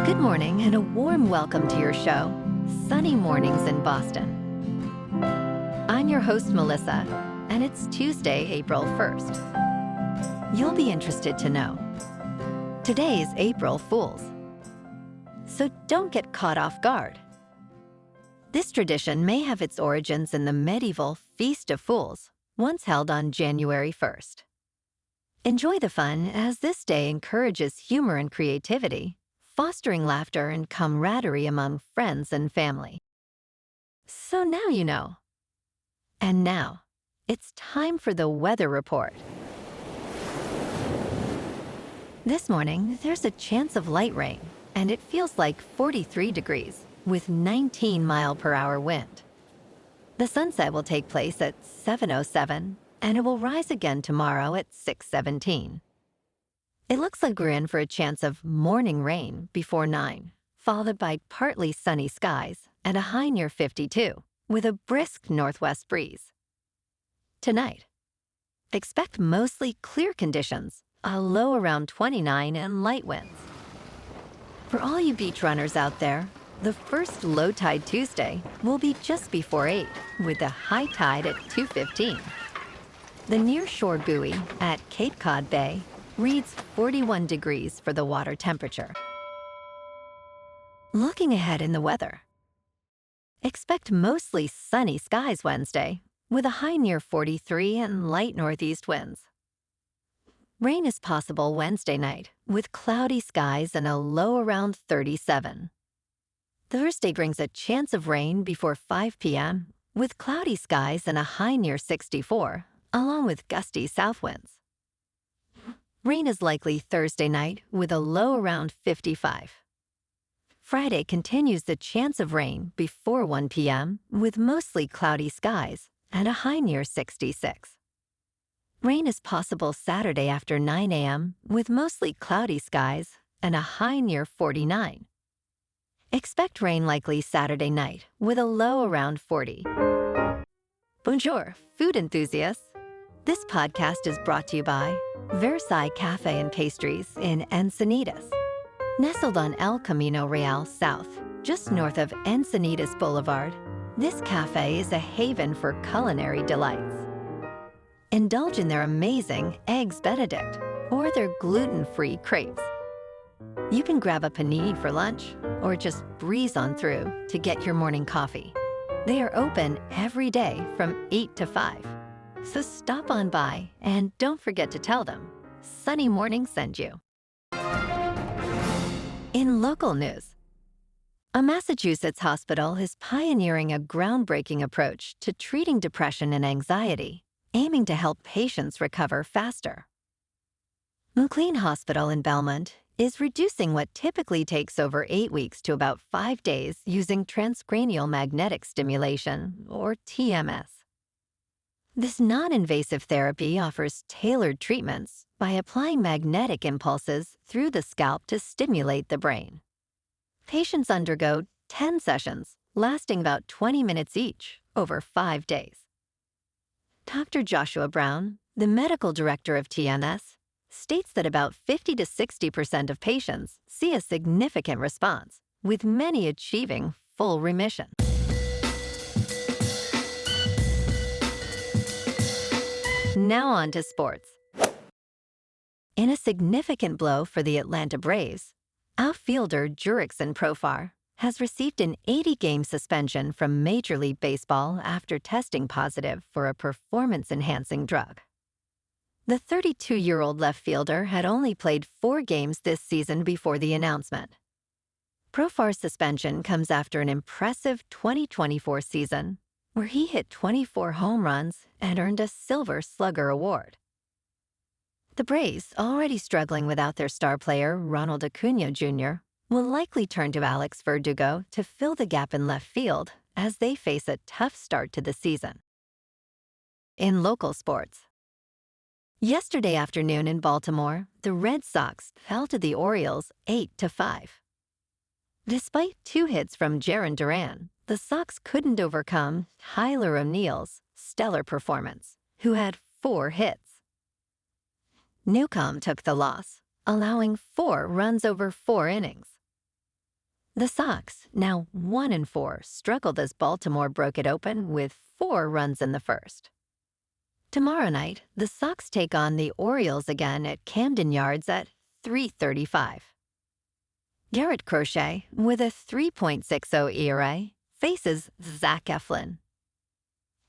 Good morning and a warm welcome to your show, Sunny Mornings in Boston. I'm your host, Melissa, and it's Tuesday, April 1st. You'll be interested to know. Today's April Fools. So don't get caught off guard. This tradition may have its origins in the medieval Feast of Fools, once held on January 1st. Enjoy the fun as this day encourages humor and creativity, fostering laughter and camaraderie among friends and family. So now you know. And now, it's time for the weather report. This morning, there's a chance of light rain, and it feels like 43 degrees with 19-mile-per-hour wind. The sunset will take place at 7:07, and it will rise again tomorrow at 6:17. It looks like we're in for a chance of morning rain before 9, followed by partly sunny skies and a high near 52, with a brisk northwest breeze. Tonight, expect mostly clear conditions, a low around 29 and light winds. For all you beach runners out there, the first low tide Tuesday will be just before 8, with the high tide at 2:15. The nearshore buoy at Cape Cod Bay reads 41 degrees for the water temperature. Looking ahead in the weather. Expect mostly sunny skies Wednesday, with a high near 43 and light northeast winds. Rain is possible Wednesday night, with cloudy skies and a low around 37. Thursday brings a chance of rain before 5 p.m., with cloudy skies and a high near 64, along with gusty south winds. Rain is likely Thursday night with a low around 55. Friday continues the chance of rain before 1 p.m. with mostly cloudy skies and a high near 66. Rain is possible Saturday after 9 a.m. with mostly cloudy skies and a high near 49. Expect rain likely Saturday night with a low around 40. Bonjour, food enthusiasts. This podcast is brought to you by Versailles Cafe and Pastries in Encinitas. Nestled on El Camino Real South, just north of Encinitas Boulevard, this cafe is a haven for culinary delights. Indulge in their amazing Eggs Benedict or their gluten-free crepes. You can grab a panini for lunch or just breeze on through to get your morning coffee. They are open every day from 8 to 5. So stop on by and don't forget to tell them Sunny Morning sent you. In local news, a Massachusetts hospital is pioneering a groundbreaking approach to treating depression and anxiety, aiming to help patients recover faster. McLean Hospital in Belmont is reducing what typically takes over 8 weeks to about 5 days using transcranial magnetic stimulation, or TMS. This non-invasive therapy offers tailored treatments by applying magnetic impulses through the scalp to stimulate the brain. Patients undergo 10 sessions, lasting about 20 minutes each, over 5 days. Dr. Joshua Brown, the medical director of TMS, states that about 50 to 60% of patients see a significant response, with many achieving full remission. Now on to sports. In a significant blow for the Atlanta Braves, outfielder Jurickson Profar has received an 80-game suspension from Major League Baseball after testing positive for a performance-enhancing drug. The 32-year-old left fielder had only played 4 games this season before the announcement. Profar's suspension comes after an impressive 2024 season, where he hit 24 home runs and earned a Silver Slugger Award. The Braves, already struggling without their star player Ronald Acuna Jr., will likely turn to Alex Verdugo to fill the gap in left field as they face a tough start to the season. In local sports, yesterday afternoon in Baltimore, the Red Sox fell to the Orioles 8-5. Despite 2 hits from Jarren Duran, the Sox couldn't overcome Tyler O'Neill's stellar performance, who had 4 hits. Newcomb took the loss, allowing 4 runs over 4 innings. The Sox, now 1-4, struggled as Baltimore broke it open with 4 runs in the first. Tomorrow night, the Sox take on the Orioles again at Camden Yards at 3:35. Garrett Crochet, with a 3.60 ERA, faces Zach Eflin.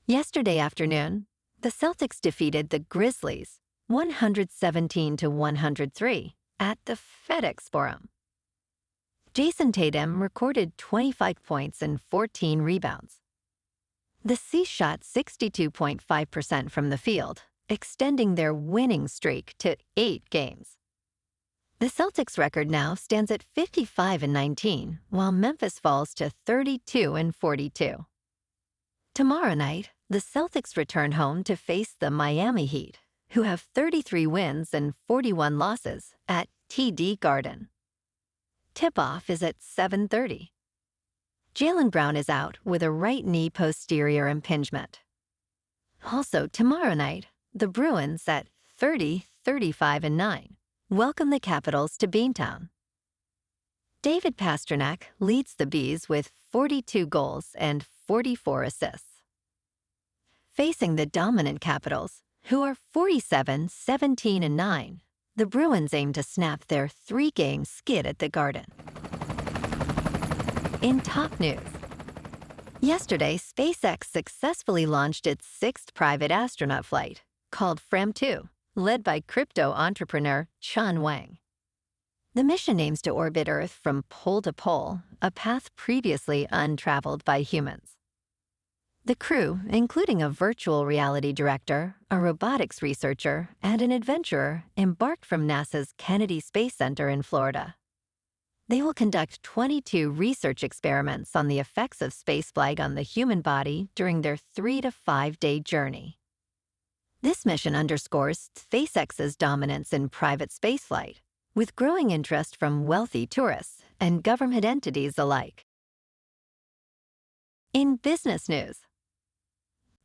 Yesterday afternoon, the Celtics defeated the Grizzlies 117-103 at the FedEx Forum. Jason Tatum recorded 25 points and 14 rebounds. The C's shot 62.5% from the field, extending their winning streak to 8 games. The Celtics' record now stands at 55-19, while Memphis falls to 32-42. Tomorrow night, the Celtics return home to face the Miami Heat, who have 33 wins and 41 losses at TD Garden. Tip-off is at 7:30. Jaylen Brown is out with a right knee posterior impingement. Also, tomorrow night, the Bruins at 35-9 welcome the Capitals to Beantown. David Pastrnak leads the Bees with 42 goals and 44 assists. Facing the dominant Capitals, who are 47-17-9, the Bruins aim to snap their 3-game skid at the Garden. In top news, yesterday, SpaceX successfully launched its 6th private astronaut flight, called Fram2, led by crypto entrepreneur Chan Wang. The mission aims to orbit Earth from pole to pole, a path previously untraveled by humans. The crew, including a virtual reality director, a robotics researcher, and an adventurer, embarked from NASA's Kennedy Space Center in Florida. They will conduct 22 research experiments on the effects of spaceflight on the human body during their 3 to 5 day journey. This mission underscores SpaceX's dominance in private spaceflight, with growing interest from wealthy tourists and government entities alike. In business news,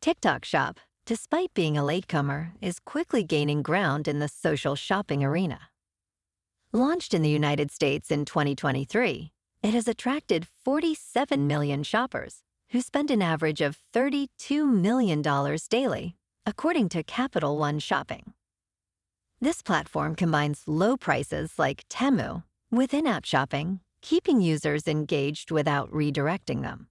TikTok Shop, despite being a latecomer, is quickly gaining ground in the social shopping arena. Launched in the United States in 2023, it has attracted 47 million shoppers who spend an average of $32 million daily, according to Capital One Shopping. This platform combines low prices like Temu with in-app shopping, keeping users engaged without redirecting them.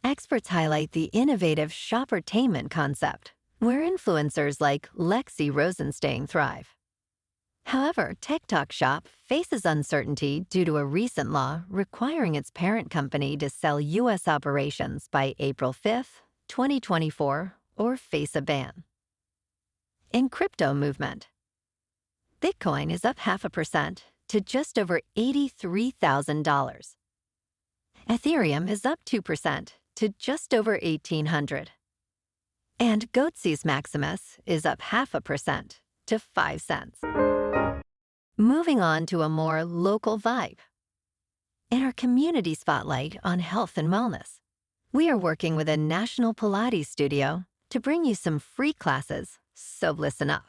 Experts highlight the innovative shoppertainment concept, where influencers like Lexi Rosenstein thrive. However, TikTok Shop faces uncertainty due to a recent law requiring its parent company to sell U.S. operations by April 5, 2024, or face a ban. In crypto movement, Bitcoin is up 0.5% to just over $83,000. Ethereum is up 2% to just over $1,800. And Goatse's Maximus is up 0.5% to 5 cents. Moving on to a more local vibe. In our community spotlight on health and wellness, we are working with a national Pilates studio to bring you some free classes, so listen up.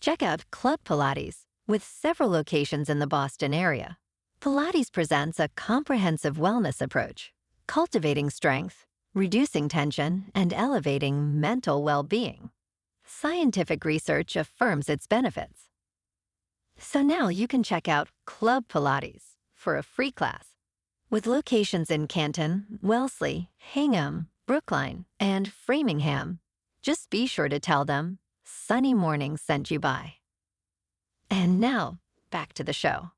Check out Club Pilates, with several locations in the Boston area. Pilates presents a comprehensive wellness approach, cultivating strength, reducing tension, and elevating mental well-being. Scientific research affirms its benefits. So now you can check out Club Pilates for a free class. With locations in Canton, Wellesley, Hingham, Brookline, and Framingham, just be sure to tell them Sunny Morning sent you by. And now, back to the show.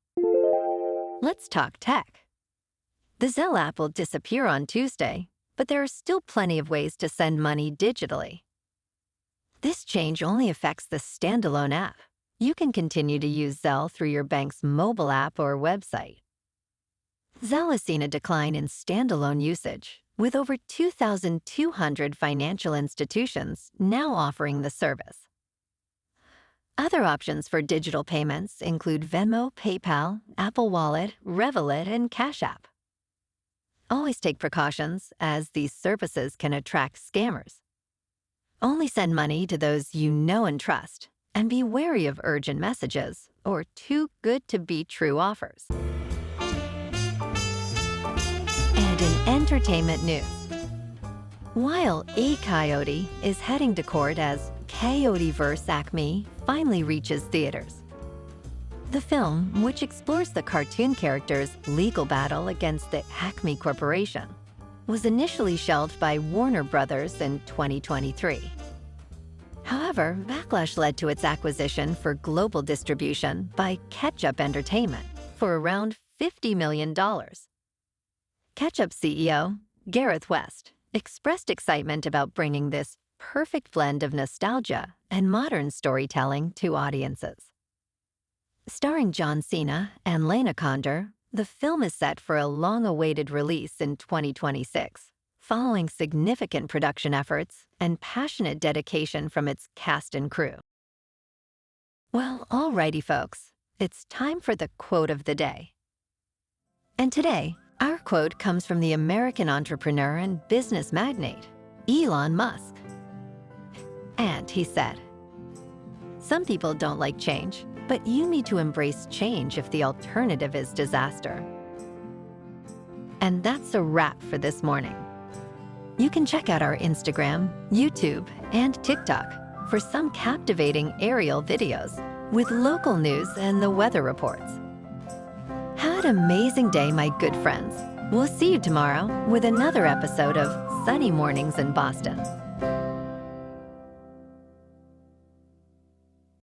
Let's talk tech. The Zelle app will disappear on Tuesday, but there are still plenty of ways to send money digitally. This change only affects the standalone app. You can continue to use Zelle through your bank's mobile app or website. Zelle has seen a decline in standalone usage, with over 2,200 financial institutions now offering the service. Other options for digital payments include Venmo, PayPal, Apple Wallet, Revolut, and Cash App. Always take precautions, as these services can attract scammers. Only send money to those you know and trust, and be wary of urgent messages or too good to be true offers. entertainment news. While a coyote is heading to court as Coyoteverse Acme finally reaches theaters. The film, which explores the cartoon character's legal battle against the Acme Corporation, was initially shelved by Warner Brothers in 2023. However, backlash led to its acquisition for global distribution by Ketchup Entertainment for around $50 million. Ketchup CEO Gareth West expressed excitement about bringing this perfect blend of nostalgia and modern storytelling to audiences. Starring John Cena and Lena Condor, the film is set for a long-awaited release in 2026, following significant production efforts and passionate dedication from its cast and crew. Well, alrighty folks, it's time for the quote of the day. And today, our quote comes from the American entrepreneur and business magnate, Elon Musk. And he said, "Some people don't like change, but you need to embrace change if the alternative is disaster." And that's a wrap for this morning. You can check out our Instagram, YouTube, and TikTok for some captivating aerial videos with local news and the weather reports. Have an amazing day, my good friends. We'll see you tomorrow with another episode of Sunny Mornings in Boston.